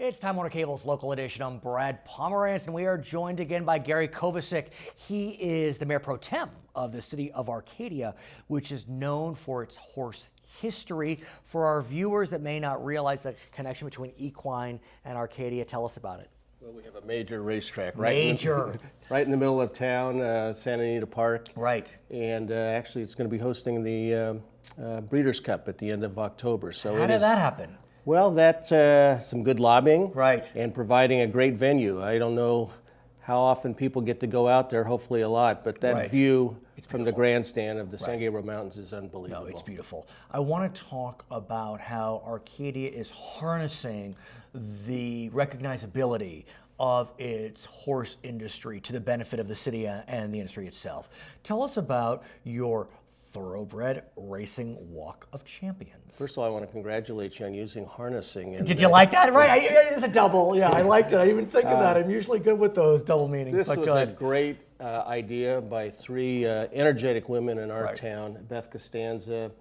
It's Time Warner Cable's local edition. I'm Brad Pomerance, and we are joined again by Gary Kovacic. He is the mayor pro tem of the city of Arcadia, which is known for its horse history. For our viewers that may not realize the connection between equine and Arcadia, tell us about it. Well, we have a major racetrack right in the middle of town, Santa Anita Park. Right. And actually, it's going to be hosting the Breeders' Cup at the end of October. So how did that happen? Well, that's some good lobbying, right, and providing a great venue. I don't know how often people get to go out there, hopefully a lot, but that view from the grandstand of the San Gabriel Mountains is unbelievable. No, it's beautiful. I want to talk about how Arcadia is harnessing the recognizability of its horse industry to the benefit of the city and the industry itself. Tell us about your Thoroughbred Racing Walk of Champions. First of all, I want to congratulate you on using harnessing. And did you like that? Right, it's a double. Yeah, I liked it. I didn't even think of that. I'm usually good with those double meanings. This was a great idea by three energetic women in our town: Beth Costanza,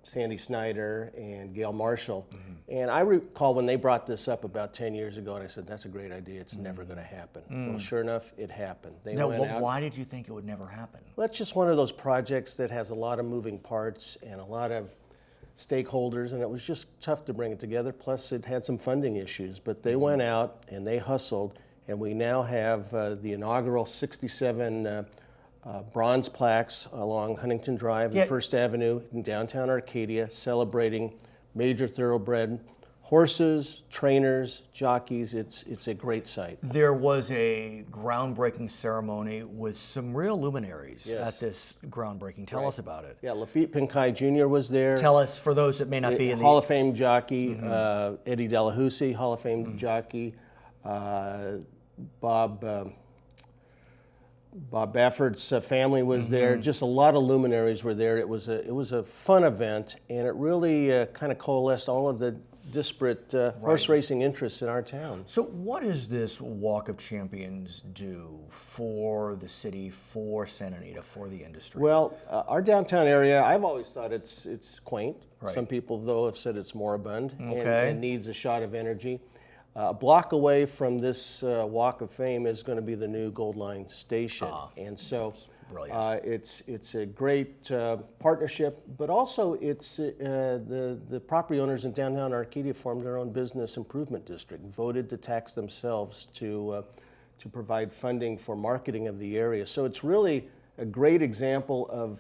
Sandy Snyder, and Gail Marshall. And I recall when they brought this up about 10 years ago, and I said, that's a great idea, it's never going to happen. Well, sure enough, it happened. Why did you think it would never happen? Well, it's just one of those projects that has a lot of moving parts and a lot of stakeholders, and it was just tough to bring it together. Plus, it had some funding issues, but they went out and they hustled, and we now have the inaugural 67 bronze plaques along Huntington Drive and First Avenue in downtown Arcadia, celebrating major thoroughbred horses, trainers, jockeys. It's a great site. There was a groundbreaking ceremony with some real luminaries at this groundbreaking. Tell us about it. Yeah, Lafitte Pinkai Jr. was there. Tell us, for those that may not be in the Hall of Fame jockey, Eddie Delahousie, Hall of Fame jockey, Bob Bafford's family was there. Just a lot of luminaries were there. It was a fun event, and it really kind of coalesced all of the disparate horse racing interests in our town. So what does this Walk of Champions do for the city, for Santa Anita, for the industry? Well, our downtown area, I've always thought it's quaint. Some people, though, have said it's moribund and needs a shot of energy. A block away from this Walk of Fame is going to be the new Gold Line station, and so it's a great partnership. But also, it's the property owners in downtown Arcadia formed their own business improvement district, voted to tax themselves to provide funding for marketing of the area. So it's really a great example of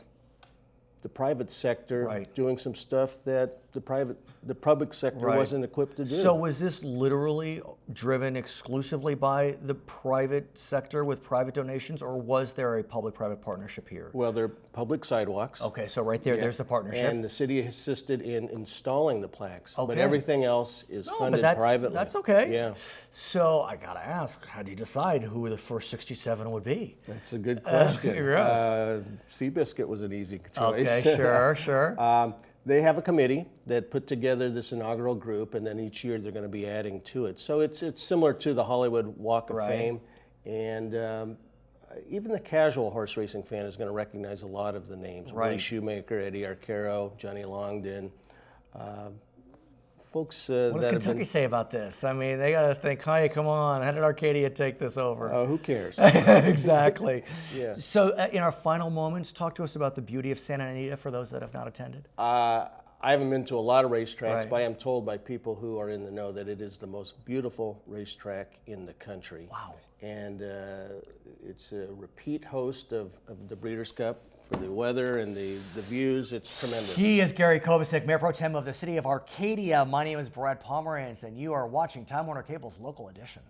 the private sector doing some stuff that the public sector wasn't equipped to do. So was this literally driven exclusively by the private sector with private donations, or was there a public-private partnership here? Well, there are public sidewalks. Okay, so right there, there's the partnership. And the city assisted in installing the plaques, but everything else is funded privately. That's okay. Yeah. So I gotta ask, how do you decide who the first 67 would be? That's a good question. Yes. Seabiscuit was an easy choice. Okay, sure. They have a committee that put together this inaugural group, and then each year they're going to be adding to it. So it's similar to the Hollywood Walk of Fame, and even the casual horse racing fan is going to recognize a lot of the names. Willie Shoemaker, Eddie Arcaro, Johnny Longden. Folks what does Kentucky say about this? I mean, they got to think, hey, come on, how did Arcadia take this over? Who cares? Exactly. Yeah. So in our final moments, talk to us about the beauty of Santa Anita for those that have not attended. I haven't been to a lot of racetracks, but I am told by people who are in the know that it is the most beautiful racetrack in the country. Wow. And it's a repeat host of the Breeders' Cup. For the weather and the views, it's tremendous. He is Gary Kovacic, Mayor Pro Tem of the city of Arcadia. My name is Brad Pomerance, and you are watching Time Warner Cable's local edition.